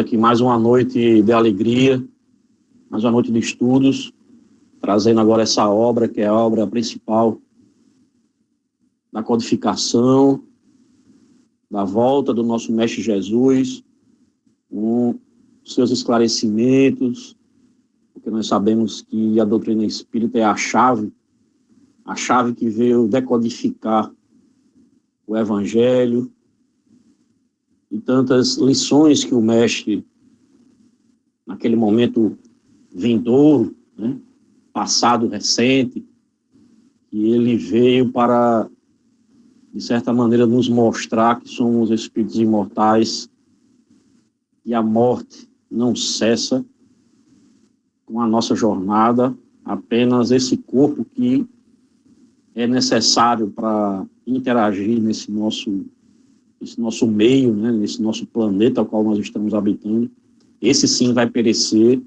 aqui mais uma noite de alegria, mais uma noite de estudos, trazendo agora essa obra, que é a obra principal da codificação, da volta do nosso Mestre Jesus, com seus esclarecimentos, porque nós sabemos que a doutrina espírita é a chave que veio decodificar o Evangelho, e tantas lições que o Mestre, naquele momento vindouro, né, passado, recente, e ele veio para, de certa maneira, nos mostrar que somos espíritos imortais e a morte não cessa com a nossa jornada, apenas esse corpo que é necessário para interagir nesse nosso meio, né, nesse nosso planeta ao qual nós estamos habitando. Esse sim vai perecer,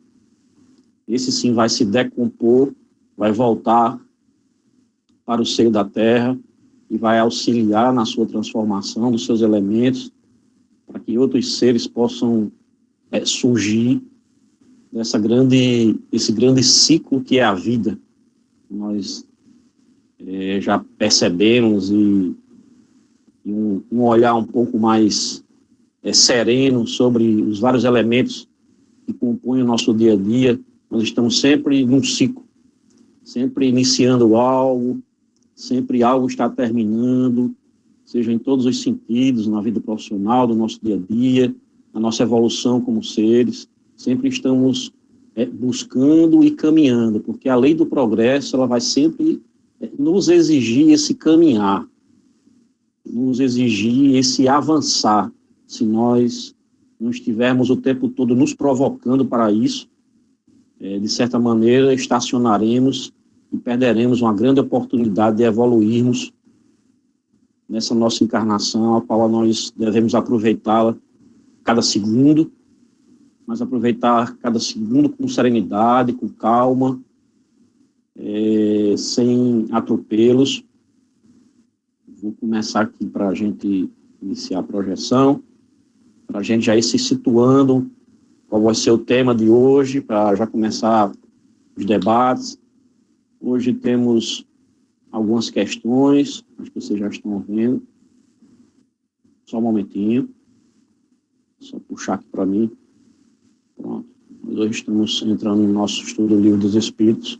esse sim vai se decompor, vai voltar para o seio da terra e vai auxiliar na sua transformação dos seus elementos, para que outros seres possam surgir esse grande ciclo que é a vida. Nós já percebemos e um olhar um pouco mais sereno sobre os vários elementos que compõem o nosso dia a dia. Nós estamos sempre num ciclo, sempre iniciando algo, sempre algo está terminando, seja em todos os sentidos, na vida profissional, do nosso dia a dia, na nossa evolução como seres. Sempre estamos buscando e caminhando, porque a lei do progresso ela vai sempre nos exigir esse caminhar, nos exigir esse avançar. Se nós não estivermos o tempo todo nos provocando para isso, de certa maneira estacionaremos e perderemos uma grande oportunidade de evoluirmos nessa nossa encarnação, a qual nós devemos aproveitá-la cada segundo, mas aproveitar cada segundo com serenidade, com calma, sem atropelos. Vou começar aqui para a gente iniciar a projeção, para a gente já ir se situando qual vai ser o tema de hoje, para já começar os debates. Hoje temos algumas questões, acho que vocês já estão vendo. Só um momentinho. Só puxar aqui para mim. Pronto. Nós hoje estamos entrando no nosso estudo do Livro dos Espíritos.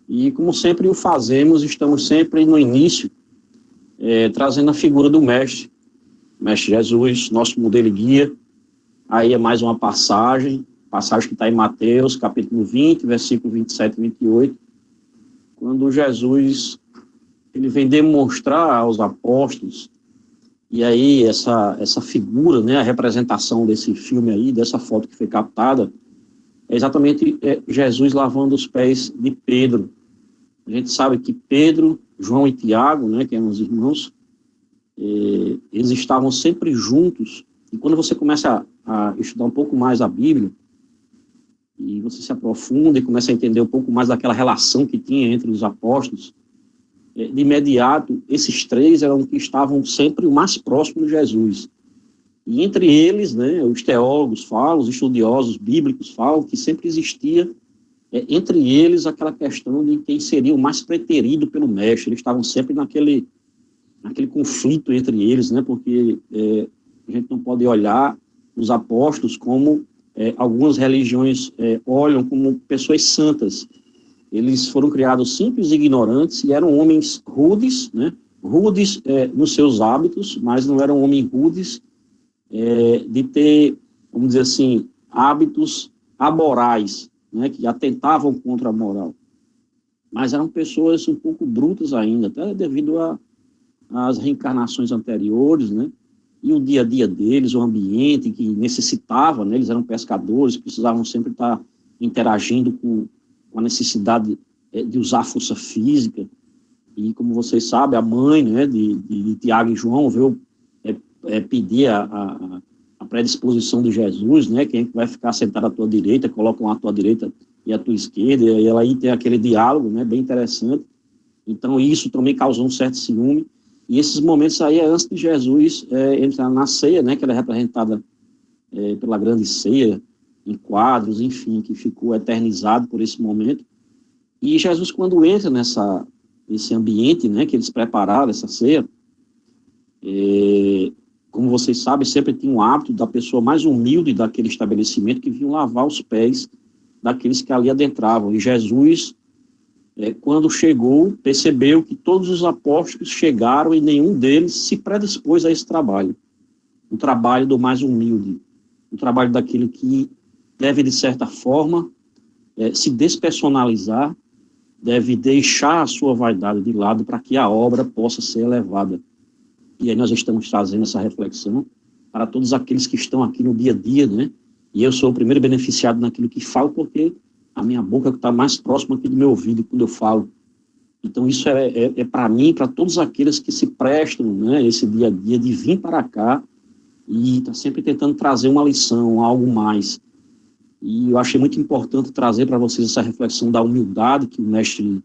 E, como sempre o fazemos, estamos sempre no início, trazendo a figura do Mestre Jesus, nosso modelo e guia. Aí é mais uma passagem que está em Mateus, capítulo 20, versículo 27 e 28, quando Jesus ele vem demonstrar aos apóstolos, e aí essa figura, né, a representação desse filme aí, dessa foto que foi captada, é exatamente Jesus lavando os pés de Pedro. A gente sabe que Pedro, João e Tiago, né, que eram os irmãos, eles estavam sempre juntos. E quando você começa a estudar um pouco mais a Bíblia, e você se aprofunda e começa a entender um pouco mais daquela relação que tinha entre os apóstolos, de imediato, esses três eram os que estavam sempre o mais próximo de Jesus. E entre eles, né, os teólogos falam, os estudiosos bíblicos falam que sempre existia entre eles aquela questão de quem seria o mais preterido pelo mestre. Eles estavam sempre naquele conflito entre eles, né, porque a gente não pode olhar os apóstolos como algumas religiões olham como pessoas santas. Eles foram criados simples e ignorantes e eram homens rudes, né, rudes nos seus hábitos, mas não eram homens rudes de ter, vamos dizer assim, hábitos amorais, né, que atentavam contra a moral. Mas eram pessoas um pouco brutas ainda, até devido às reencarnações anteriores, né, e o dia a dia deles, o ambiente que necessitava, né, eles eram pescadores, precisavam sempre estar interagindo com a necessidade de usar a força física. E, como vocês sabem, a mãe, né, de Tiago e João veio pedir a predisposição de Jesus, né, quem vai ficar sentado à tua direita, colocam a tua direita e a tua esquerda, e ela aí tem aquele diálogo, né, bem interessante. Então, isso também causou um certo ciúme. E esses momentos aí é antes de Jesus entrar na ceia, né, que ela é representada pela grande ceia, em quadros, enfim, que ficou eternizado por esse momento. E Jesus, quando entra nesse ambiente, né, que eles prepararam, essa ceia, como vocês sabem, sempre tinha um hábito da pessoa mais humilde daquele estabelecimento que vinham lavar os pés daqueles que ali adentravam. E Jesus, quando chegou, percebeu que todos os apóstolos chegaram e nenhum deles se predispôs a esse trabalho. O trabalho do mais humilde, o trabalho daquele que deve, de certa forma, se despersonalizar, deve deixar a sua vaidade de lado para que a obra possa ser elevada. E aí nós estamos trazendo essa reflexão para todos aqueles que estão aqui no dia a dia, né? E eu sou o primeiro beneficiado naquilo que falo, porque a minha boca está mais próxima aqui do meu ouvido quando eu falo. Então isso é para mim, para todos aqueles que se prestam, né, esse dia a dia, de vir para cá e está sempre tentando trazer uma lição, algo mais. E eu achei muito importante trazer para vocês essa reflexão da humildade que o mestre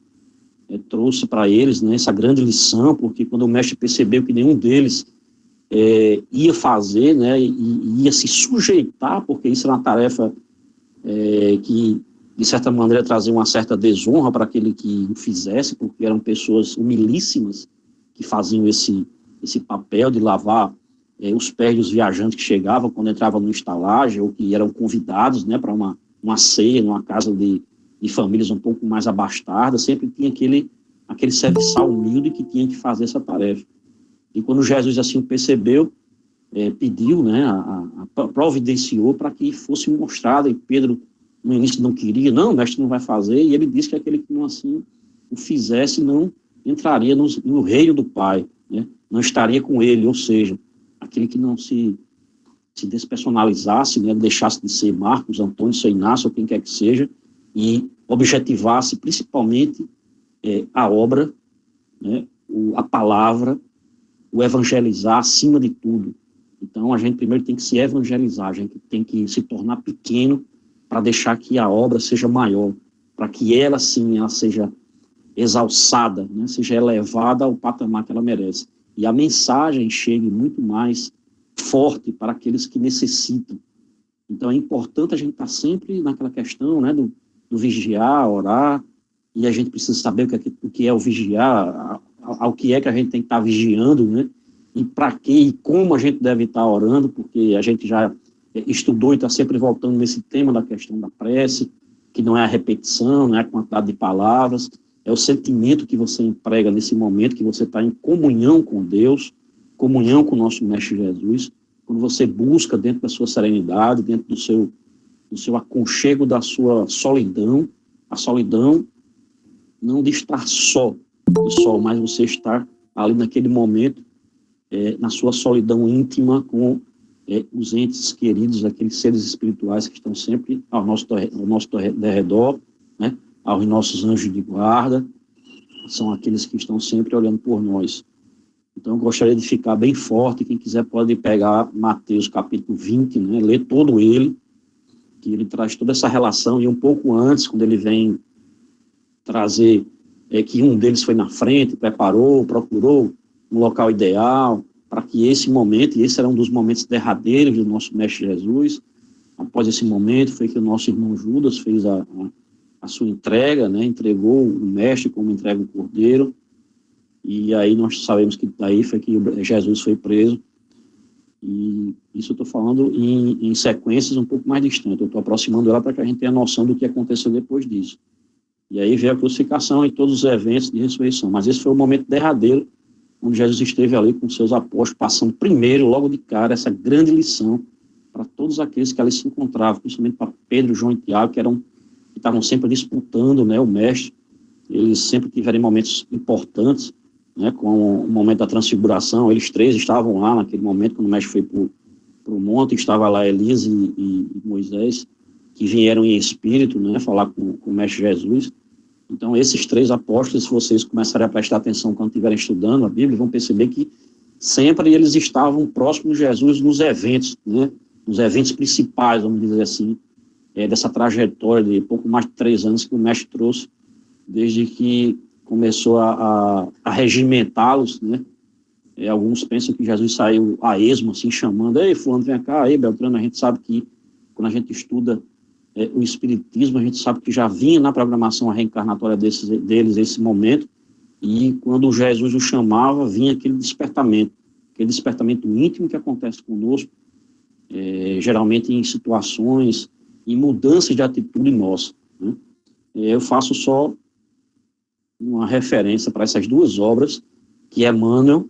trouxe para eles, né, essa grande lição, porque quando o mestre percebeu que nenhum deles ia fazer, né, e ia se sujeitar, porque isso era uma tarefa que, de certa maneira, trazia uma certa desonra para aquele que o fizesse, porque eram pessoas humilíssimas que faziam esse papel de lavar os pés dos viajantes que chegavam quando entravam no estalagem, ou que eram convidados, né, para uma ceia, numa casa de famílias um pouco mais abastadas. Sempre tinha aquele serviçal humilde que tinha que fazer essa tarefa. E quando Jesus assim o percebeu, pediu, né, providenciou para que fosse mostrado, e Pedro no início não queria, não, o mestre não vai fazer, e ele disse que aquele que não assim o fizesse não entraria no reino do Pai, né, não estaria com ele, ou seja, aquele que não se despersonalizasse, né, deixasse de ser Marcos, Antônio, São Inácio, ou quem quer que seja, e objetivasse principalmente a obra, né, a palavra, o evangelizar acima de tudo. Então, a gente primeiro tem que se evangelizar, a gente tem que se tornar pequeno para deixar que a obra seja maior, para que ela, sim, ela seja exalçada, né, seja elevada ao patamar que ela merece. E a mensagem chegue muito mais forte para aqueles que necessitam. Então, é importante a gente estar sempre naquela questão, né, do vigiar, orar, e a gente precisa saber o que é o vigiar, ao que é que a gente tem que estar vigiando, né, e para que e como a gente deve estar orando, porque a gente já estudou e está sempre voltando nesse tema da questão da prece, que não é a repetição, não é a quantidade de palavras, é o sentimento que você emprega nesse momento, que você está em comunhão com Deus, comunhão com o nosso Mestre Jesus, quando você busca dentro da sua serenidade, dentro do seu aconchego, da sua solidão, a solidão não de estar só, mas você estar ali naquele momento, na sua solidão íntima com os entes queridos, aqueles seres espirituais que estão sempre ao nosso derredor, né, aos nossos anjos de guarda, são aqueles que estão sempre olhando por nós. Então, eu gostaria de ficar bem forte. Quem quiser pode pegar Mateus capítulo 20, né, ler todo ele, que ele traz toda essa relação, e um pouco antes, quando ele vem trazer que um deles foi na frente, preparou, procurou um local ideal, para que esse momento, e esse era um dos momentos derradeiros do nosso Mestre Jesus, após esse momento, foi que o nosso irmão Judas fez a sua entrega, né, entregou o Mestre como entrega o Cordeiro, e aí nós sabemos que daí foi que Jesus foi preso, e isso eu estou falando em sequências um pouco mais distantes, eu estou aproximando ela para que a gente tenha noção do que aconteceu depois disso. E aí veio a crucificação e todos os eventos de ressurreição, mas esse foi o momento derradeiro, onde Jesus esteve ali com seus apóstolos, passando primeiro, logo de cara, essa grande lição para todos aqueles que ali se encontravam, principalmente para Pedro, João e Tiago, que estavam sempre disputando, né, o Mestre. Eles sempre tiveram momentos importantes, né, com o momento da transfiguração. Eles três estavam lá naquele momento, quando o Mestre foi para o monte, estava lá Elias e Moisés, que vieram em espírito, né, falar com o Mestre Jesus. Então, esses três apóstolos, se vocês começarem a prestar atenção quando estiverem estudando a Bíblia, vão perceber que sempre eles estavam próximos de Jesus nos eventos, né, nos eventos principais, vamos dizer assim, dessa trajetória de pouco mais de 3 anos que o Mestre trouxe, desde que começou a regimentá-los, né, Alguns pensam que Jesus saiu a esmo, assim, chamando, ei, fulano, vem cá, ei, Beltrano. A gente sabe que, quando a gente estuda o Espiritismo, a gente sabe que já vinha na programação a reencarnatória deles esse momento, e quando Jesus o chamava, vinha aquele despertamento íntimo que acontece conosco, geralmente em situações, em mudanças de atitude nossa, né? Eu faço só uma referência para essas duas obras que Emmanuel,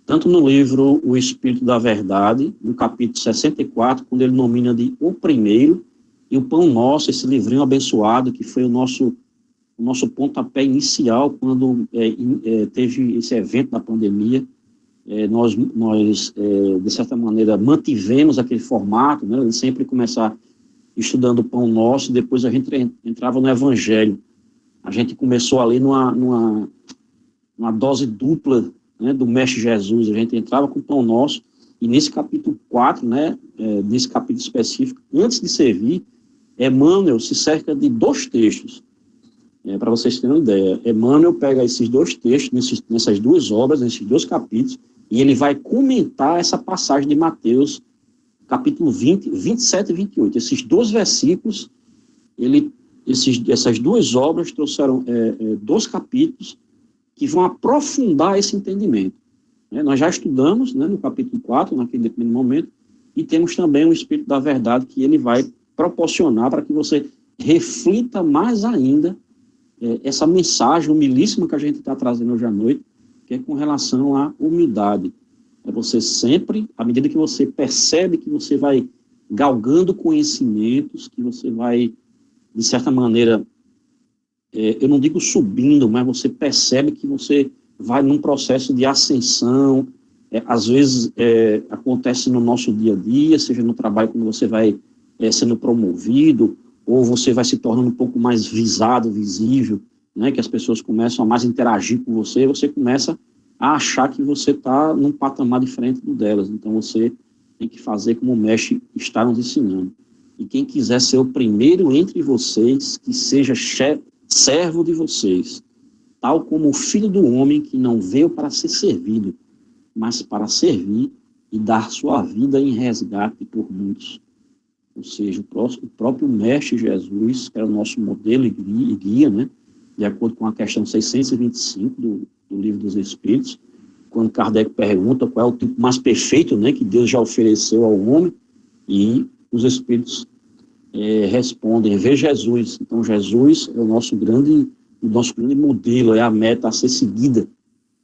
tanto no livro O Espírito da Verdade, no capítulo 64, quando ele nomina de O Primeiro, e o Pão Nosso, esse livrinho abençoado, que foi o nosso pontapé inicial, quando teve esse evento da pandemia. Nós de certa maneira, mantivemos aquele formato, né, de sempre começar estudando o Pão Nosso, e depois a gente entrava no Evangelho. A gente começou ali numa dose dupla, né, do Mestre Jesus. A gente entrava com o Pão Nosso, e nesse capítulo 4, né, nesse capítulo específico, antes de servir, Emmanuel se cerca de 2 textos, para vocês terem uma ideia. Emmanuel pega esses 2 textos, nessas 2 obras, nesses 2 capítulos, e ele vai comentar essa passagem de Mateus, capítulo 20, 27 e 28. Esses 2 versículos, essas 2 obras trouxeram 2 capítulos que vão aprofundar esse entendimento. Nós já estudamos, né, no capítulo 4, naquele primeiro momento, e temos também o Espírito da Verdade, que ele vai proporcionar para que você reflita mais ainda essa mensagem humilíssima que a gente está trazendo hoje à noite, que é com relação à humildade. Você sempre, à medida que você percebe que você vai galgando conhecimentos, que você vai, de certa maneira, eu não digo subindo, mas você percebe que você vai num processo de ascensão. Às vezes acontece no nosso dia a dia, seja no trabalho, quando você vai sendo promovido, ou você vai se tornando um pouco mais visado, visível, né, que as pessoas começam a mais interagir com você, você começa a achar que você está num patamar diferente do delas. Então você tem que fazer como o Mestre está nos ensinando. E quem quiser ser o primeiro entre vocês, que seja servo de vocês, tal como o Filho do Homem, que não veio para ser servido, mas para servir e dar sua vida em resgate por muitos. Ou seja, o próprio Mestre Jesus, que era o nosso modelo e guia, né, de acordo com a questão 625 do Livro dos Espíritos, quando Kardec pergunta qual é o tipo mais perfeito, né, que Deus já ofereceu ao homem, e os Espíritos respondem, vê Jesus. Então, Jesus é o nosso grande modelo, é a meta a ser seguida.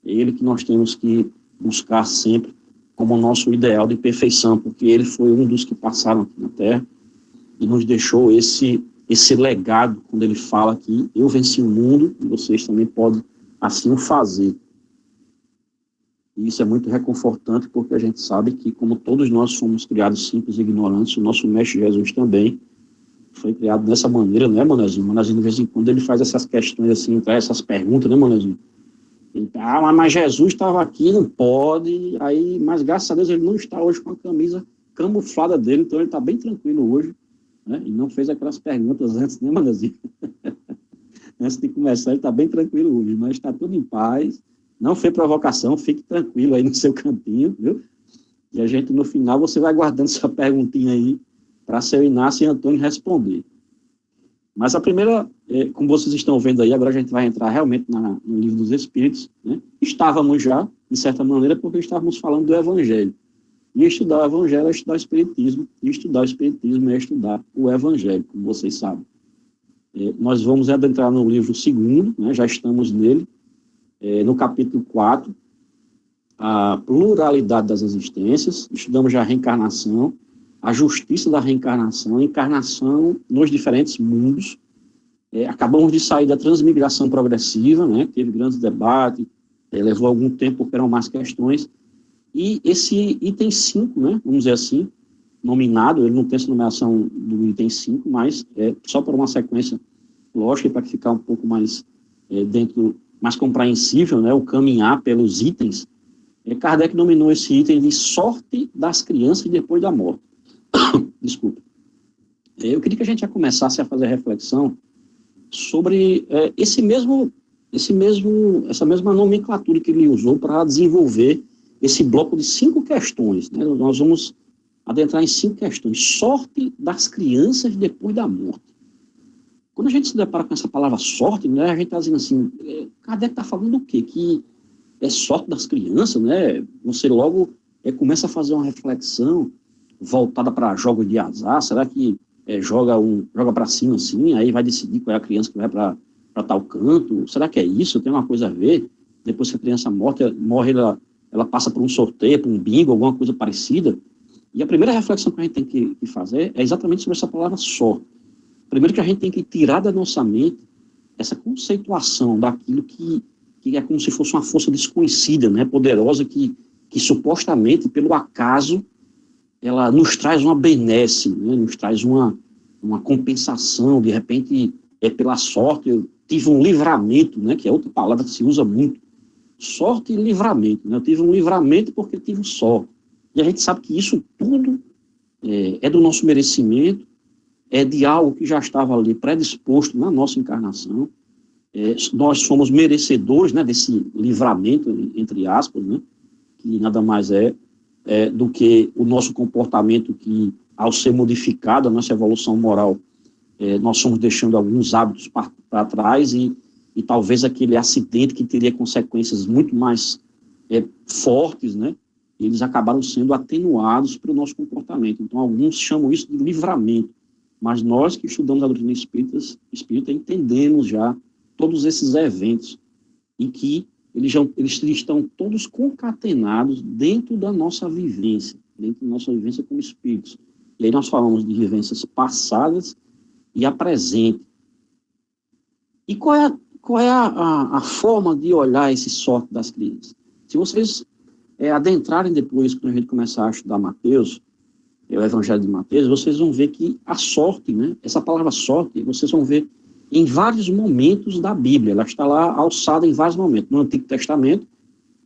É ele que nós temos que buscar sempre como o nosso ideal de perfeição, porque ele foi um dos que passaram aqui na Terra e nos deixou esse legado, quando ele fala que eu venci o mundo e vocês também podem assim o fazer. E isso é muito reconfortante, porque a gente sabe que, como todos nós fomos criados simples e ignorantes, o nosso Mestre Jesus também foi criado dessa maneira, né, Manezinho? Manezinho, de vez em quando, ele faz essas questões assim, traz essas perguntas, né, Manezinho? Mas Jesus estava aqui, não pode, mas graças a Deus ele não está hoje com a camisa camuflada dele, então ele está bem tranquilo hoje, né? E não fez aquelas perguntas antes, né, Manezinho? Antes de começar, ele está bem tranquilo hoje, mas está tudo em paz, não foi provocação, fique tranquilo aí no seu cantinho, viu? E a gente, no final, você vai guardando sua perguntinha aí para seu Inácio e Antônio responder. Mas a primeira, como vocês estão vendo aí, agora a gente vai entrar realmente no Livro dos Espíritos, né? Estávamos já, de certa maneira, porque estávamos falando do Evangelho. E estudar o Evangelho é estudar o Espiritismo, e estudar o Espiritismo é estudar o Evangelho, como vocês sabem. Nós vamos adentrar no livro 2º, né? Já estamos nele, no capítulo 4, a pluralidade das existências, estudamos já a reencarnação, a justiça da reencarnação, a encarnação nos diferentes mundos. Acabamos de sair da transmigração progressiva, né, teve grandes debates, levou algum tempo porque eram mais questões, e esse item 5, né, vamos dizer assim, nominado, ele não tem essa nomeação do item 5, mas só por uma sequência lógica, para ficar um pouco mais mais compreensível, né, o caminhar pelos itens. Kardec nominou esse item de sorte das crianças depois da morte. Desculpa. Eu queria que a gente já começasse a fazer a reflexão sobre essa mesma nomenclatura que ele usou para desenvolver esse bloco de 5 questões, né? Nós vamos adentrar em 5 questões. Sorte das crianças depois da morte. Quando a gente se depara com essa palavra sorte, né, a gente está dizendo assim, Kardec está falando do quê? Que é sorte das crianças, né? Você logo começa a fazer uma reflexão voltada para jogos de azar. Será que joga para cima assim, aí vai decidir qual é a criança que vai para tal canto? Será que é isso? Tem uma coisa a ver? Depois que a criança morre, ela passa por um sorteio, por um bingo, alguma coisa parecida. E a primeira reflexão que a gente tem que fazer é exatamente sobre essa palavra sorte. Primeiro que a gente tem que tirar da nossa mente essa conceituação daquilo que é como se fosse uma força desconhecida, né, poderosa, que supostamente, pelo acaso, ela nos traz uma benesse, né, nos traz uma compensação. De repente, pela sorte, eu tive um livramento, né, que é outra palavra que se usa muito. Sorte e livramento. Né? Eu tive um livramento porque tive sorte. E a gente sabe que isso tudo é do nosso merecimento, é de algo que já estava ali predisposto na nossa encarnação. Nós somos merecedores, né, desse livramento, entre aspas, né, que nada mais do que o nosso comportamento que, ao ser modificado, a nossa evolução moral, nós somos deixando alguns hábitos para trás e talvez aquele acidente que teria consequências muito mais fortes, né, eles acabaram sendo atenuados pelo nosso comportamento. Então, alguns chamam isso de livramento. Mas nós que estudamos a doutrina espírita entendemos já todos esses eventos em que eles estão todos concatenados dentro da nossa vivência como espíritos. E aí nós falamos de vivências passadas e a presente. E qual é a forma de olhar esse sorte das crianças? Se vocês adentrarem depois, quando a gente começar a estudar Mateus, o Evangelho de Mateus, vocês vão ver que a sorte, né, essa palavra sorte, vocês vão ver em vários momentos da Bíblia. Ela está lá alçada em vários momentos, no Antigo Testamento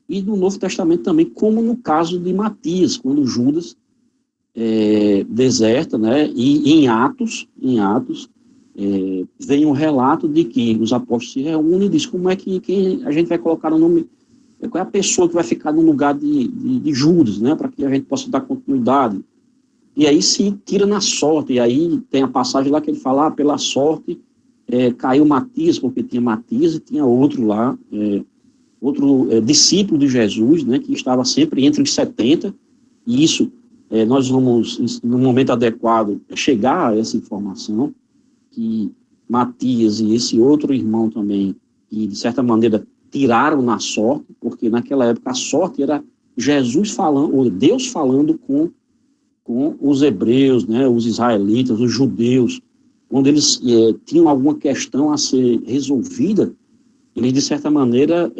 e no Novo Testamento também, como no caso de Matias, quando Judas deserta, né, e em Atos vem um relato de que os apóstolos se reúnem e diz como é que a gente vai colocar o nome, qual é a pessoa que vai ficar no lugar de Judas, né, para que a gente possa dar continuidade. E aí se tira na sorte, e aí tem a passagem lá que ele fala, pela sorte caiu Matias, porque tinha Matias e tinha outro lá, outro discípulo de Jesus, né, que estava sempre entre os 70, e isso nós vamos, no momento adequado, chegar a essa informação, que Matias e esse outro irmão também, que de certa maneira tiraram na sorte, porque naquela época a sorte era Jesus falando, ou Deus falando com os hebreus, né, os israelitas, os judeus, quando eles tinham alguma questão a ser resolvida, eles, de certa maneira,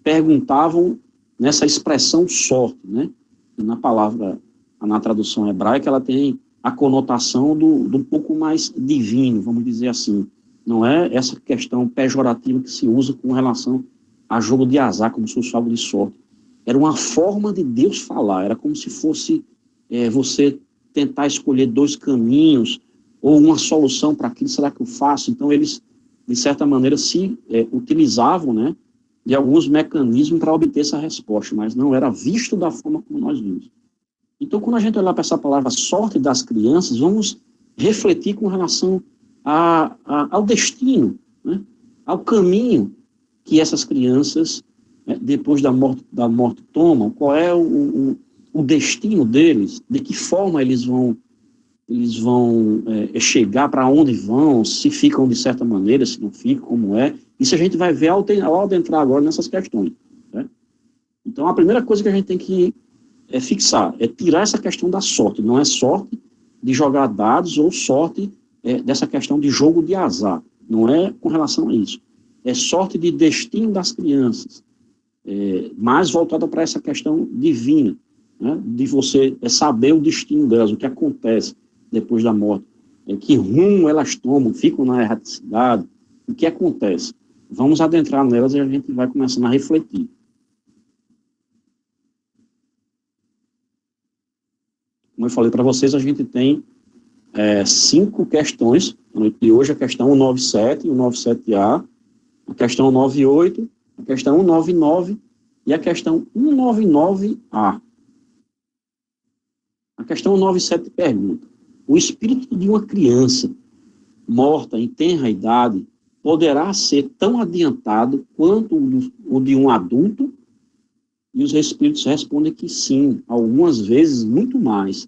perguntavam nessa expressão sorte, né? Na palavra, na tradução hebraica, ela tem a conotação do pouco mais divino, vamos dizer assim. Não é essa questão pejorativa que se usa com relação a jogo de azar, como se fosse algo de sorte. Era uma forma de Deus falar, era como se fosse você tentar escolher 2 caminhos ou uma solução para aquilo. Será que eu faço? Então eles, de certa maneira, se utilizavam, né, de alguns mecanismos para obter essa resposta, mas não era visto da forma como nós vimos. Então, quando a gente olhar para essa palavra sorte das crianças, vamos refletir com relação ao destino, né, ao caminho que essas crianças, depois da morte tomam. Qual é o destino deles, de que forma eles vão chegar, para onde vão, se ficam de certa maneira, se não ficam, como é. Isso a gente vai ver ao adentrar agora nessas questões. Né? Então, a primeira coisa que a gente tem que fixar é tirar essa questão da sorte. Não é sorte de jogar dados ou sorte dessa questão de jogo de azar. Não é com relação a isso. É sorte de destino das crianças, mais voltada para essa questão divina. Né, de você saber o destino delas, o que acontece depois da morte, que rumo elas tomam, ficam na erraticidade, o que acontece. Vamos adentrar nelas e a gente vai começando a refletir. Como eu falei para vocês, a gente tem 5 questões, e hoje a questão 197 e o 97A, a questão 98, a questão 199 E a questão 199A. A questão 197 pergunta: o espírito de uma criança morta em tenra idade poderá ser tão adiantado quanto o de um adulto? E os espíritos respondem que sim, algumas vezes muito mais,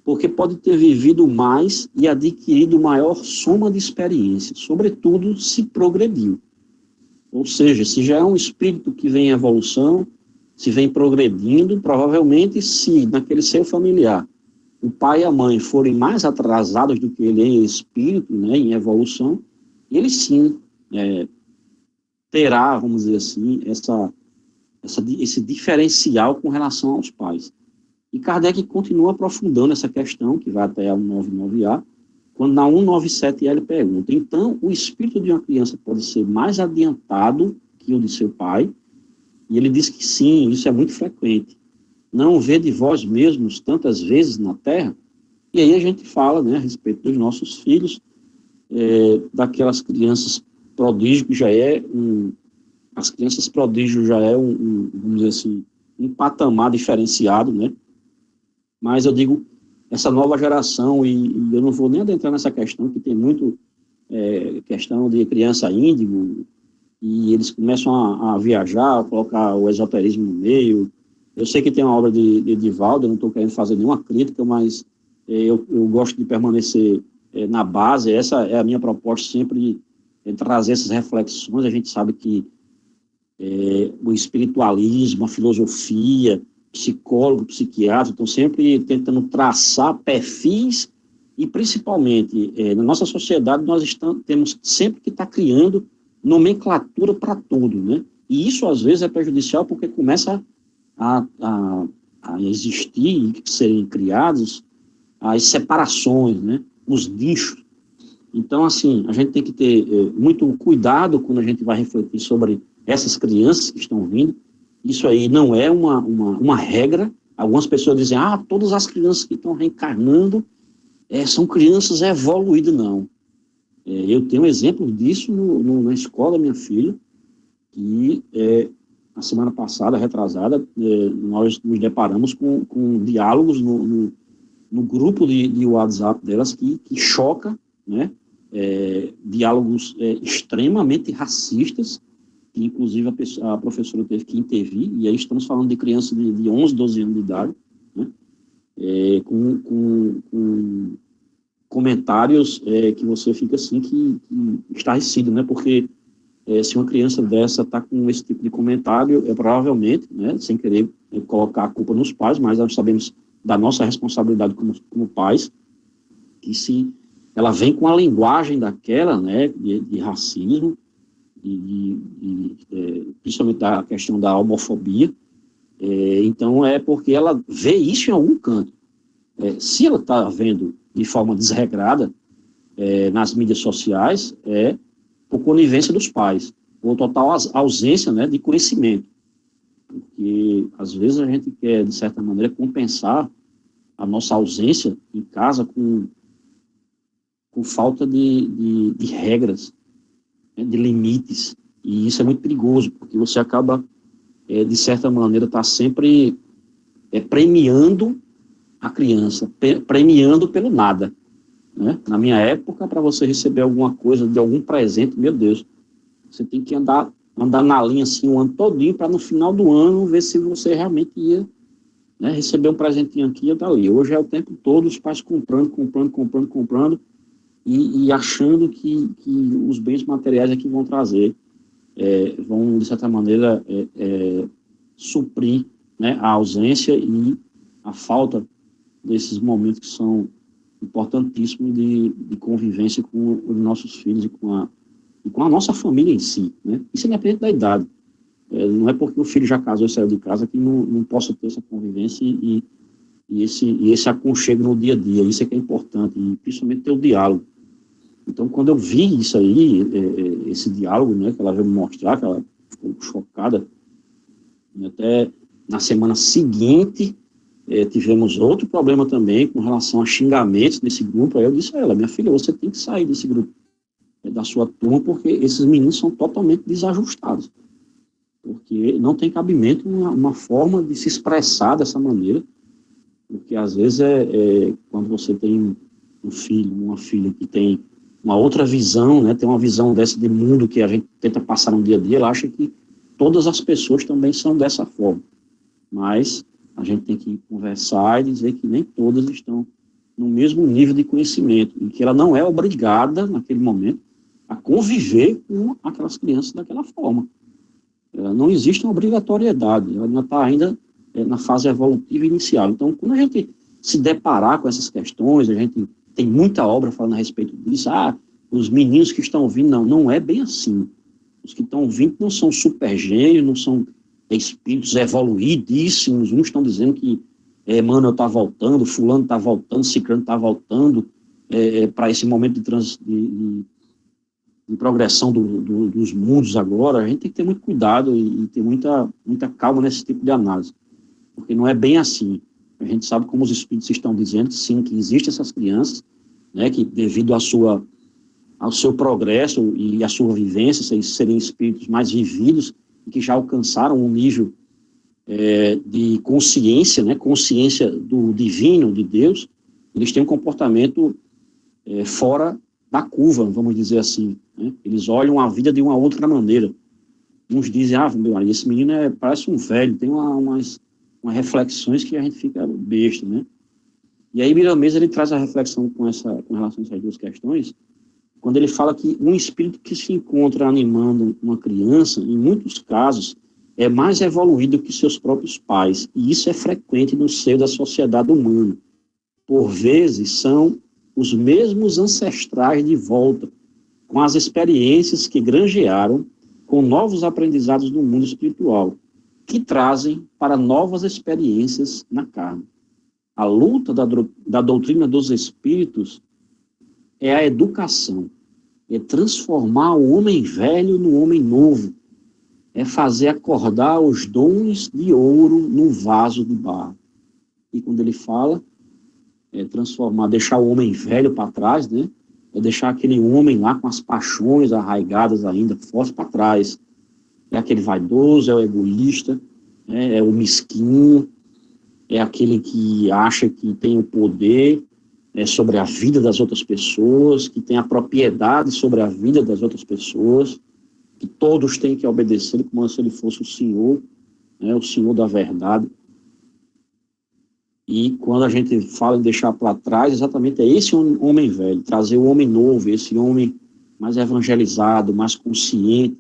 porque pode ter vivido mais e adquirido maior soma de experiências, sobretudo se progrediu. Ou seja, se já é um espírito que vem em evolução, se vem progredindo, provavelmente se naquele seio familiar o pai e a mãe forem mais atrasados do que ele em espírito, né, em evolução, ele sim terá, vamos dizer assim, esse diferencial com relação aos pais. E Kardec continua aprofundando essa questão, que vai até a 199A, quando na 197A ele pergunta: então, o espírito de uma criança pode ser mais adiantado que o de seu pai? E ele diz que sim, isso é muito frequente. Não vê de vós mesmos tantas vezes na Terra? E aí a gente fala, né, a respeito dos nossos filhos, daquelas crianças prodígio, que já é as crianças prodígio já é vamos dizer assim, um patamar diferenciado, né? Mas eu digo, essa nova geração, e eu não vou nem adentrar nessa questão, que tem muito questão de criança índigo, e eles começam a viajar, a colocar o esoterismo no meio. Eu sei que tem uma obra de Divaldo, eu não estou querendo fazer nenhuma crítica, mas eu gosto de permanecer na base. Essa é a minha proposta, sempre trazer essas reflexões. A gente sabe que o espiritualismo, a filosofia, psicólogo, psiquiatra, estão sempre tentando traçar perfis e, principalmente, na nossa sociedade, nós temos sempre que estar criando nomenclatura para tudo, né? E isso, às vezes, é prejudicial porque começa a existir e serem criados as separações, né? Os nichos. Então, assim, a gente tem que ter muito cuidado quando a gente vai refletir sobre essas crianças que estão vindo. Isso aí não é uma regra. Algumas pessoas dizem, todas as crianças que estão reencarnando são crianças evoluídas. Não. Eu tenho um exemplo disso na escola da minha filha, que na semana passada, retrasada, nós nos deparamos com diálogos no grupo de WhatsApp delas que choca, né? Diálogos extremamente racistas, que inclusive a professora teve que intervir, e aí estamos falando de crianças de 11, 12 anos de idade, né? Com comentários que você fica assim, que estarrecido, né? Porque se uma criança dessa está com esse tipo de comentário, provavelmente, né, sem querer colocar a culpa nos pais, mas nós sabemos da nossa responsabilidade como pais, que se ela vem com a linguagem daquela, né, de racismo, principalmente da questão da homofobia, então é porque ela vê isso em algum canto. Se ela está vendo de forma desregrada nas mídias sociais, por conivência dos pais, ou total ausência, né, de conhecimento. Porque, às vezes, a gente quer, de certa maneira, compensar a nossa ausência em casa com falta de regras, né, de limites. E isso é muito perigoso, porque você acaba, de certa maneira, sempre premiando a criança, premiando pelo nada. Né? Na minha época, para você receber alguma coisa, de algum presente, meu Deus, você tem que andar na linha assim o ano todinho, para no final do ano ver se você realmente ia, né, receber um presentinho aqui e dali. Hoje é o tempo todo os pais comprando, e achando que os bens materiais é que vão trazer, vão, de certa maneira, suprir, né, a ausência e a falta desses momentos que são importantíssimos de convivência com os nossos filhos e com a nossa família em si, né? Isso independente da idade. Não é porque o filho já casou e saiu de casa que não possa ter essa convivência e esse aconchego no dia a dia. Isso é que é importante, e principalmente ter o diálogo. Então, quando eu vi isso aí, esse diálogo, né, que ela veio me mostrar, que ela ficou chocada, e até na semana seguinte tivemos outro problema também com relação a xingamentos nesse grupo. Aí eu disse a ela: minha filha, você tem que sair desse grupo, da sua turma, porque esses meninos são totalmente desajustados. porque não tem cabimento uma forma de se expressar dessa maneira, porque às vezes quando você tem um filho, uma filha que tem uma outra visão, né, tem uma visão dessa de mundo que a gente tenta passar no dia a dia, ela acha que todas as pessoas também são dessa forma, mas a gente tem que conversar e dizer que nem todas estão no mesmo nível de conhecimento, e que ela não é obrigada, naquele momento, a conviver com aquelas crianças daquela forma. Não existe uma obrigatoriedade, ela ainda na fase evolutiva inicial. Então, quando a gente se deparar com essas questões, a gente tem muita obra falando a respeito disso, os meninos que estão vindo, não é bem assim. Os que estão vindo não são super gênios, não são espíritos evoluidíssimos, uns estão dizendo que Emmanuel está voltando, fulano está voltando, ciclano está voltando para esse momento de progressão dos mundos agora. A gente tem que ter muito cuidado e ter muita calma nesse tipo de análise, porque não é bem assim. A gente sabe, como os espíritos estão dizendo, sim, que existem essas crianças, né, que devido ao seu progresso e à sua vivência, serem espíritos mais vividos, que já alcançaram um nível de consciência, né, consciência do divino, de Deus. Eles têm um comportamento fora da curva, vamos dizer assim, né? Eles olham a vida de uma outra maneira. Uns dizem, esse menino parece um velho, tem umas reflexões que a gente fica besta, né? E aí Miramês, ele traz a reflexão com relação a essas duas questões, quando ele fala que um espírito que se encontra animando uma criança, em muitos casos, é mais evoluído que seus próprios pais, e isso é frequente no seio da sociedade humana. Por vezes, são os mesmos ancestrais de volta, com as experiências que granjearam, com novos aprendizados no mundo espiritual, que trazem para novas experiências na carne. A luta da doutrina dos espíritos é a educação, é transformar o homem velho no homem novo, é fazer acordar os dons de ouro no vaso de barro. E quando ele fala, transformar, deixar o homem velho para trás, né? É deixar aquele homem lá com as paixões arraigadas ainda, fortes para trás. É aquele vaidoso, é o egoísta, é o mesquinho, é aquele que acha que tem o poder sobre a vida das outras pessoas, que tem a propriedade sobre a vida das outras pessoas, que todos têm que obedecer como se ele fosse o Senhor, o Senhor da verdade. E quando a gente fala em deixar para trás, exatamente é esse homem velho, trazer o homem novo, esse homem mais evangelizado, mais consciente,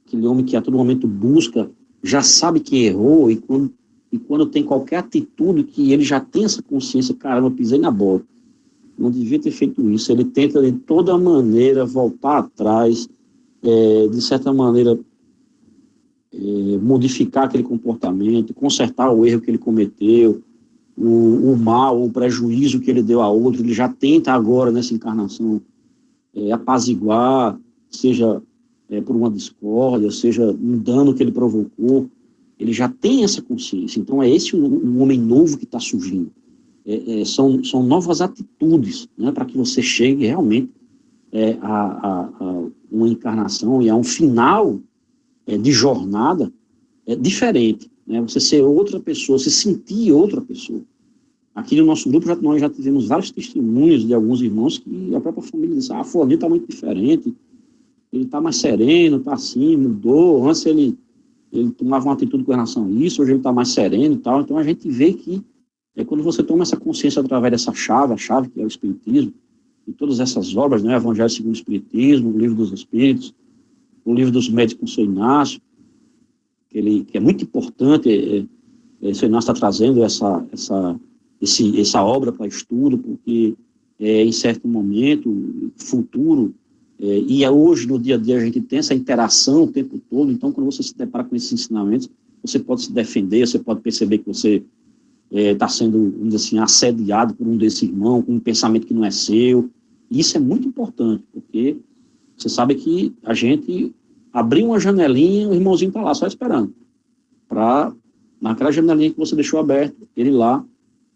aquele homem que a todo momento busca, já sabe que errou, e quando tem qualquer atitude que ele já tem essa consciência, caramba, eu pisei na bola, não devia ter feito isso, ele tenta de toda maneira voltar atrás, de certa maneira modificar aquele comportamento, consertar o erro que ele cometeu, o mal, o prejuízo que ele deu a outro, ele já tenta agora nessa encarnação apaziguar, seja por uma discórdia, seja um dano que ele provocou, ele já tem essa consciência. Então é esse o homem novo que está surgindo. São novas atitudes, né, para que você chegue realmente a uma encarnação e a um final de jornada diferente, né? Você ser outra pessoa, se sentir outra pessoa. Aqui no nosso grupo nós já tivemos vários testemunhos de alguns irmãos que a própria família disse, fulano está muito diferente, ele está mais sereno, está assim, mudou, antes ele tomava uma atitude com relação a isso, hoje ele está mais sereno e tal. Então a gente vê que quando você toma essa consciência através dessa chave, a chave que é o Espiritismo, e todas essas obras, né, Evangelho segundo o Espiritismo, o Livro dos Espíritos, o Livro dos Médiuns com São Inácio, que é muito importante, São Inácio está trazendo essa obra para estudo, porque em certo momento, futuro, e hoje, no dia a dia, a gente tem essa interação o tempo todo. Então, quando você se depara com esses ensinamentos, você pode se defender, você pode perceber que você está sendo, vamos dizer assim, assediado por um desses irmãos, com um pensamento que não é seu. E isso é muito importante, porque você sabe que a gente abriu uma janelinha, o irmãozinho está lá só esperando, para, naquela janelinha que você deixou aberta, ele lá,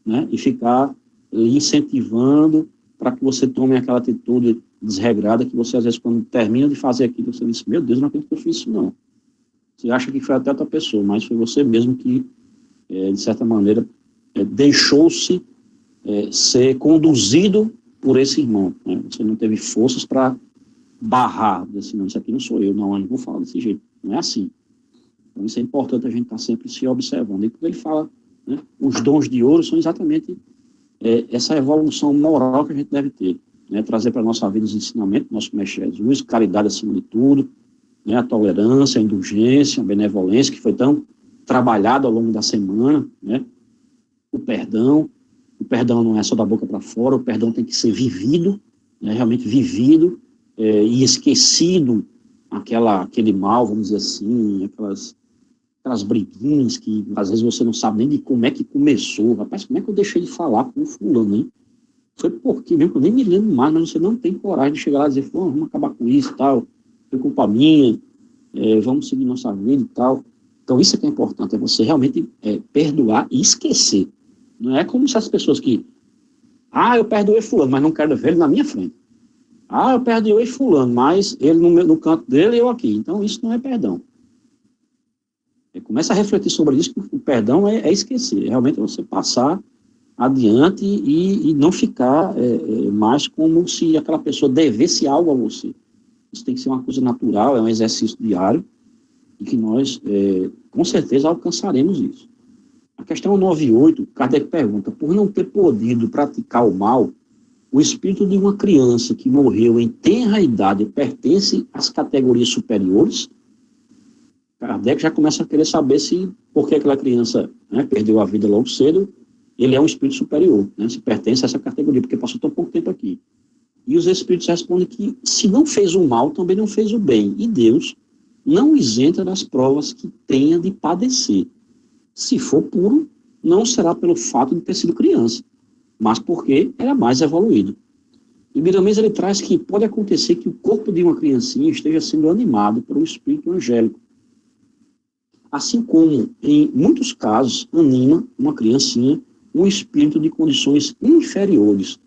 né, e ficar lhe incentivando para que você tome aquela atitude desregrada que você, às vezes, quando termina de fazer aquilo, você diz, meu Deus, não acredito que eu fiz isso, não. Você acha que foi até outra pessoa, mas foi você mesmo que, de certa maneira, deixou-se ser conduzido por esse irmão. Né? Você não teve forças para barrar, assim, não, isso aqui não sou eu, não vou falar desse jeito. Não é assim. Então, isso é importante a gente estar sempre se observando. E quando ele fala, né, os dons de ouro são exatamente essa evolução moral que a gente deve ter. Né, trazer para a nossa vida os ensinamentos, nosso Mestre Jesus, caridade acima de tudo, né, a tolerância, a indulgência, a benevolência, que foi tão trabalhado ao longo da semana, né, o perdão não é só da boca para fora, o perdão tem que ser vivido, né, realmente vivido, e esquecido aquele mal, vamos dizer assim, aquelas briguinhas que às vezes você não sabe nem de como é que começou. Rapaz, como é que eu deixei de falar com o fulano, hein? Foi porque mesmo, eu nem me lembro mais, mas você não tem coragem de chegar lá e dizer, vamos acabar com isso e tal, foi culpa minha, vamos seguir nossa vida e tal. Então isso é que é importante, é você realmente perdoar e esquecer. Não é como se as pessoas que, eu perdoei fulano, mas não quero ver ele na minha frente. Eu perdoei fulano, mas ele no canto dele e eu aqui. Então isso não é perdão. Começa a refletir sobre isso, que o perdão é esquecer, realmente é você passar adiante e não ficar mais como se aquela pessoa devesse algo a você. Isso tem que ser uma coisa natural, é um exercício diário, e que nós, com certeza, alcançaremos isso. A questão 98, Kardec pergunta, por não ter podido praticar o mal, o espírito de uma criança que morreu em tenra idade pertence às categorias superiores? Kardec já começa a querer saber por que aquela criança, né, perdeu a vida logo cedo, ele é um espírito superior, né, se pertence a essa categoria, porque passou tão pouco tempo aqui. E os espíritos respondem que se não fez o mal, também não fez o bem. E Deus não isenta das provas que tenha de padecer. Se for puro, não será pelo fato de ter sido criança, mas porque era mais evoluído. E Miramês ele traz que pode acontecer que o corpo de uma criancinha esteja sendo animado por um espírito angélico. Assim como, em muitos casos, anima uma criancinha um espírito de condições inferiores.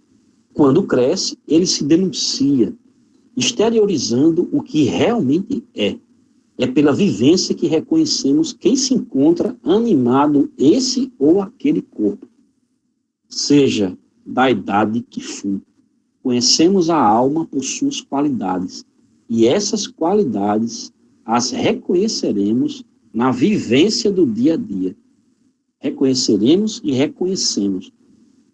Quando cresce, ele se denuncia, exteriorizando o que realmente é. É pela vivência que reconhecemos quem se encontra animado esse ou aquele corpo, seja da idade que for. Conhecemos a alma por suas qualidades, e essas qualidades as reconheceremos na vivência do dia a dia. Reconheceremos e reconhecemos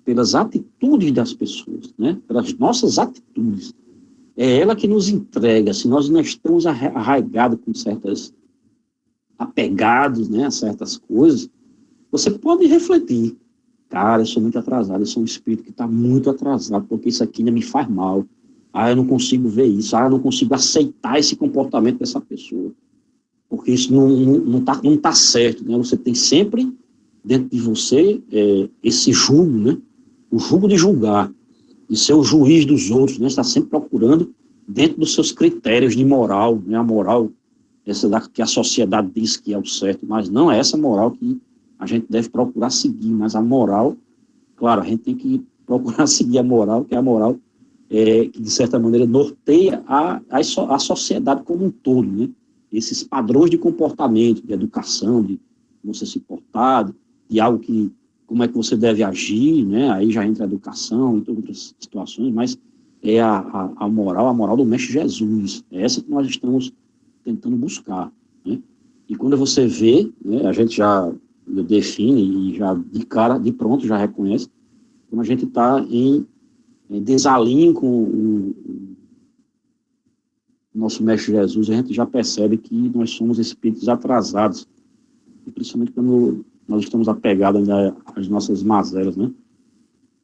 pelas atitudes das pessoas, né? Pelas nossas atitudes. É ela que nos entrega, se nós não estamos arraigados com apegados, né, a certas coisas, você pode refletir. Cara, eu sou muito atrasado, eu sou um espírito que está muito atrasado, porque isso aqui ainda me faz mal. Eu não consigo ver isso, eu não consigo aceitar esse comportamento dessa pessoa, porque isso não tá certo, né? Você tem sempre dentro de você esse julgo, né? O julgo de julgar, de ser o juiz dos outros, né? Está sempre procurando dentro dos seus critérios de moral, né? A moral que a sociedade diz que é o certo, mas não é essa moral que a gente deve procurar seguir, mas a moral, claro, a gente tem que procurar seguir a moral, que é a moral que, de certa maneira, norteia a sociedade como um todo, né? Esses padrões de comportamento, de educação, de você se portar, de algo que, como é que você deve agir, né? Aí já entra a educação e outras situações, mas é a moral do Mestre Jesus, é essa que nós estamos tentando buscar, né? E quando você vê, né, a gente já define e já de pronto já reconhece, quando a gente está em desalinho com o nosso Mestre Jesus, a gente já percebe que nós somos espíritos atrasados, e principalmente quando nós estamos apegados ainda às nossas mazelas, né?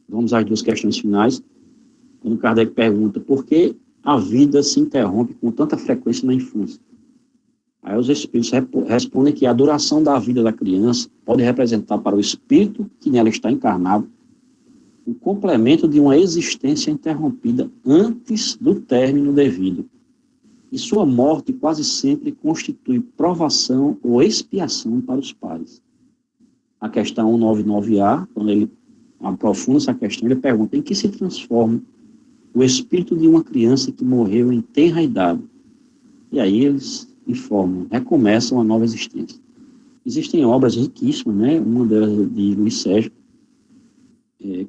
Vamos às duas questões finais. Quando Kardec pergunta por que a vida se interrompe com tanta frequência na infância. Aí os espíritos respondem que a duração da vida da criança pode representar para o espírito que nela está encarnado o complemento de uma existência interrompida antes do término devido. E sua morte quase sempre constitui provação ou expiação para os pais. A questão 199A, quando ele aprofunda essa questão, ele pergunta em que se transforma o espírito de uma criança que morreu em tenra idade. E aí eles informam, recomeçam uma nova existência. Existem obras riquíssimas, né? Uma delas de Luiz Sérgio,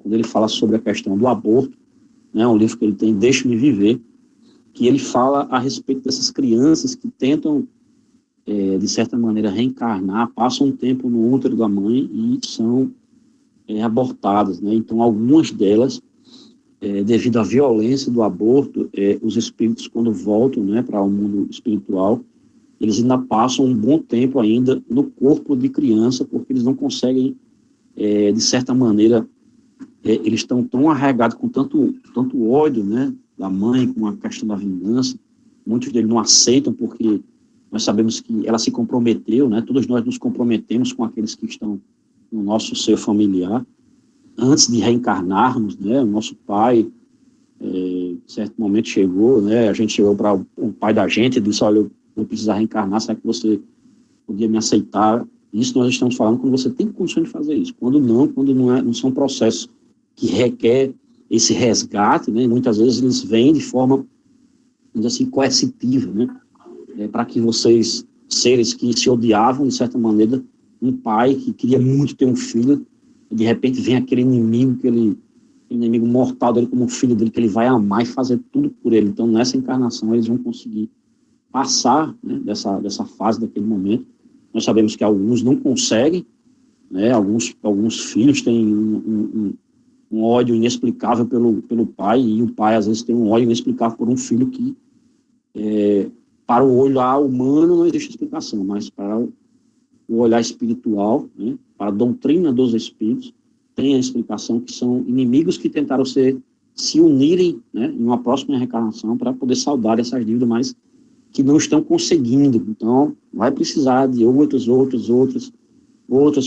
quando ele fala sobre a questão do aborto, né? Um livro que ele tem, Deixe-me Viver, que ele fala a respeito dessas crianças que tentam, de certa maneira, reencarnar, passam um tempo no útero da mãe e são abortadas, né? Então, algumas delas, devido à violência do aborto, os espíritos, quando voltam, né, para o mundo espiritual, eles ainda passam um bom tempo ainda no corpo de criança, porque eles não conseguem, de certa maneira, eles estão tão arregados com tanto ódio, né, da mãe, com a questão da vingança. Muitos deles não aceitam, porque nós sabemos que ela se comprometeu, né, todos nós nos comprometemos com aqueles que estão no nosso seio familiar, antes de reencarnarmos, né, o nosso pai, em certo momento chegou, né, a gente chegou para o pai da gente e disse, olha, eu vou precisar reencarnar, será que você podia me aceitar? Isso nós estamos falando quando você tem condições de fazer isso. Quando não são processos que requer esse resgate, né, muitas vezes eles vêm de forma, vamos dizer assim, coercitiva, né, para que vocês, seres que se odiavam, de certa maneira, um pai que queria muito ter um filho, de repente vem aquele inimigo, aquele inimigo mortal dele como um filho dele, que ele vai amar e fazer tudo por ele. Então, nessa encarnação, eles vão conseguir passar, né, dessa fase, daquele momento. Nós sabemos que alguns não conseguem, né, alguns filhos têm um ódio inexplicável pelo pai, e o pai, às vezes, tem um ódio inexplicável por um filho que, para o olhar humano, não existe explicação, mas para o olhar espiritual, né, para a doutrina dos espíritos, tem a explicação que são inimigos que tentaram se unirem, né, em uma próxima reencarnação para poder saldar essas dívidas, mas que não estão conseguindo. Então, vai precisar de outras,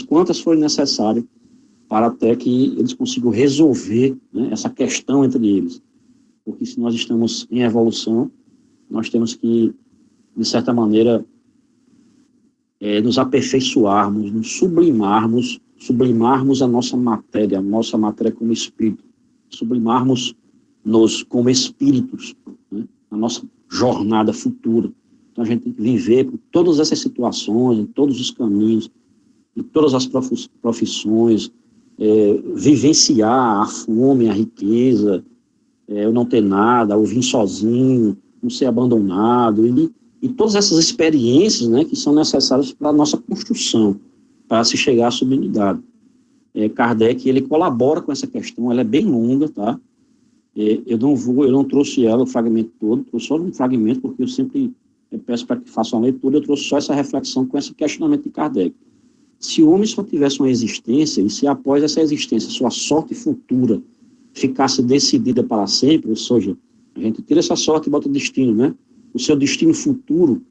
quantas forem necessárias, para até que eles consigam resolver, né, essa questão entre eles. Porque se nós estamos em evolução, nós temos que, de certa maneira, nos aperfeiçoarmos, nos sublimarmos a nossa matéria como espírito, sublimarmos-nos como espíritos, né, na nossa jornada futura. Então a gente tem que viver por todas essas situações, em todos os caminhos, em todas as profissões, vivenciar a fome, a riqueza, o não ter nada, o vir sozinho, não ser abandonado, e todas essas experiências, né, que são necessárias para a nossa construção, para se chegar à sublimidade. Kardec, ele colabora com essa questão, ela é bem longa, tá? Eu não trouxe ela, o fragmento todo, trouxe só um fragmento, porque eu sempre peço para que façam a leitura, eu trouxe só essa reflexão com esse questionamento de Kardec. Se o homem só tivesse uma existência, e se após essa existência sua sorte futura ficasse decidida para sempre, ou seja, a gente tira essa sorte e bota o destino, né? O seu destino futuro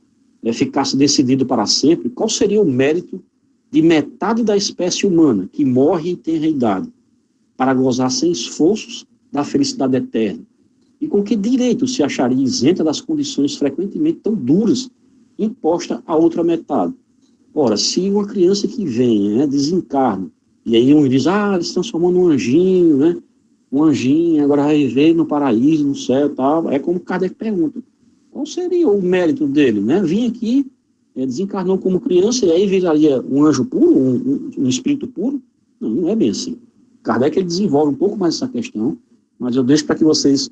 ficasse decidido para sempre, qual seria o mérito de metade da espécie humana que morre e tem a idade, para gozar sem esforços da felicidade eterna? E com que direito se acharia isenta das condições frequentemente tão duras impostas à outra metade? Ora, se uma criança que vem, né, desencarna, e aí um diz, ele se transformou num anjinho, né? Um anjinho, agora vai viver no paraíso, no céu e tal. É como Kardec pergunta, qual seria o mérito dele, né? Vim aqui, desencarnou como criança, e aí viraria um anjo puro, um espírito puro? Não, não é bem assim. Kardec, ele desenvolve um pouco mais essa questão, mas eu deixo para que vocês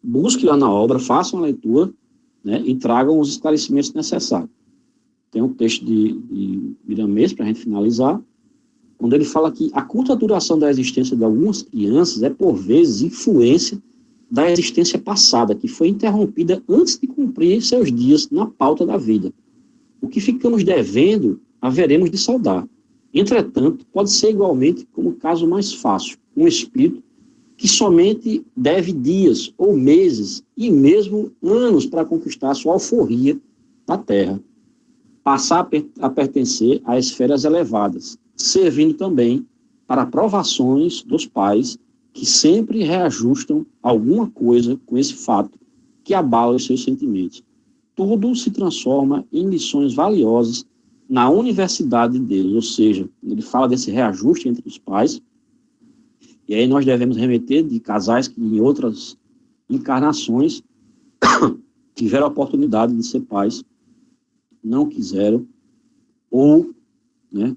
busquem lá na obra, façam a leitura, né, e tragam os esclarecimentos necessários. Tem um texto de Miramês, para a gente finalizar, quando ele fala que a curta duração da existência de algumas crianças é, por vezes, influência da existência passada, que foi interrompida antes de cumprir seus dias na pauta da vida. O que ficamos devendo, haveremos de saldar. Entretanto, pode ser igualmente como o caso mais fácil, um espírito que somente deve dias ou meses e mesmo anos para conquistar sua alforria da terra, passar a pertencer a esferas elevadas, servindo também para provações dos pais que sempre reajustam alguma coisa com esse fato que abala os seus sentimentos. Tudo se transforma em lições valiosas na universidade deles, ou seja, ele fala desse reajuste entre os pais, e aí nós devemos remeter de casais que em outras encarnações tiveram a oportunidade de ser pais, não quiseram, ou, né,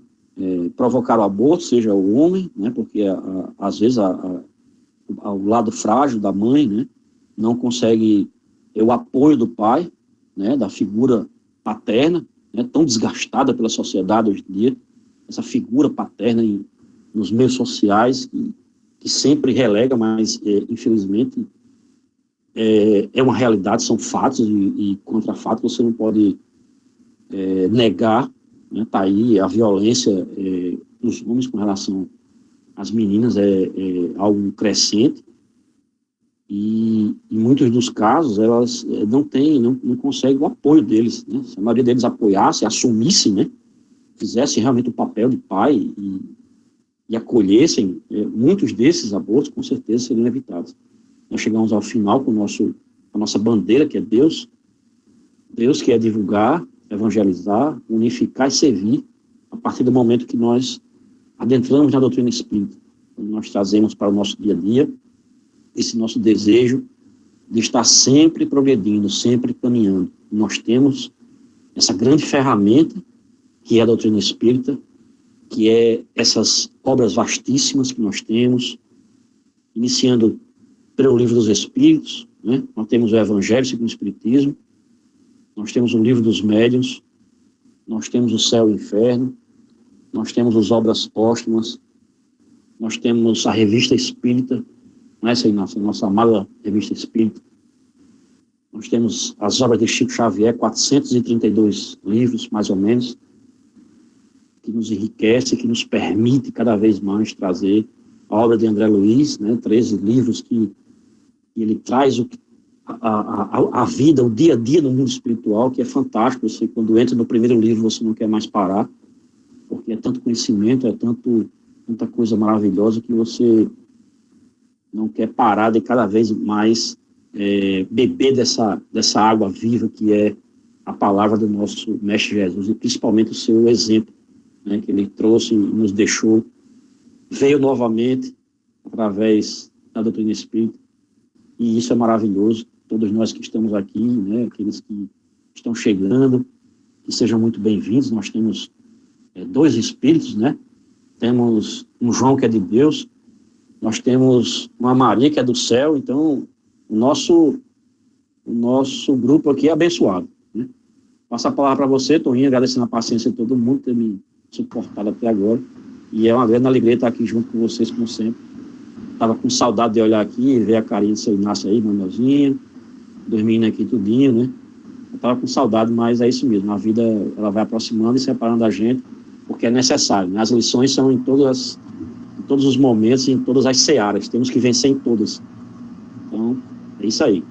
provocaram o aborto, seja o homem, né, porque às vezes o lado frágil da mãe, né, não consegue o apoio do pai, né, da figura paterna, né, tão desgastada pela sociedade hoje em dia, essa figura paterna nos meios sociais, que sempre relega, mas infelizmente é uma realidade, são fatos e contra fatos você não pode negar, né, tá aí a violência dos homens com relação às meninas é algo crescente, e em muitos dos casos elas não conseguem o apoio deles, né? Se a maioria deles apoiasse, assumisse, né, fizesse realmente o papel de pai e acolhessem, muitos desses abortos com certeza seriam evitados. Nós chegamos ao final com a nossa bandeira, que é Deus que é divulgar, evangelizar, unificar e servir, a partir do momento que nós adentramos na doutrina espírita. Nós trazemos para o nosso dia a dia esse nosso desejo de estar sempre progredindo, sempre caminhando. Nós temos essa grande ferramenta, que é a doutrina espírita, que é essas obras vastíssimas que nós temos, iniciando pelo Livro dos Espíritos, né? Nós temos o Evangelho segundo o Espiritismo, nós temos o Livro dos Médiuns, nós temos o Céu e o Inferno, nós temos as Obras Póstumas, nós temos a Revista Espírita, essa é a nossa amada Revista Espírita, nós temos as obras de Chico Xavier, 432 livros, mais ou menos, que nos enriquece, que nos permite cada vez mais trazer a obra de André Luiz, né, 13 livros que ele traz a vida, o dia a dia no mundo espiritual, que é fantástico. Você, quando entra no primeiro livro, você não quer mais parar, porque é tanto conhecimento, tanta coisa maravilhosa que você não quer parar de cada vez mais beber dessa água viva que é a palavra do nosso Mestre Jesus, e principalmente o seu exemplo, né, que ele trouxe e nos deixou, veio novamente através da doutrina espírita, e isso é maravilhoso. Todos nós que estamos aqui, né, aqueles que estão chegando, que sejam muito bem-vindos. Nós temos 2 espíritos, né? Temos um João que é de Deus, nós temos uma Maria que é do céu. Então o nosso grupo aqui é abençoado, né? Passo a palavra para você, Toninho, agradecendo a paciência de todo mundo ter me suportado até agora, e é uma grande alegria estar aqui junto com vocês, como sempre. Estava com saudade de olhar aqui e ver a carinha do seu Inácio aí, Manuelzinho, dormindo aqui tudinho, né? Eu estava com saudade, mas é isso mesmo, a vida ela vai aproximando e separando a gente, porque é necessário, né? As lições são em todos os momentos, em todas as searas, temos que vencer em todas. Então, é isso aí.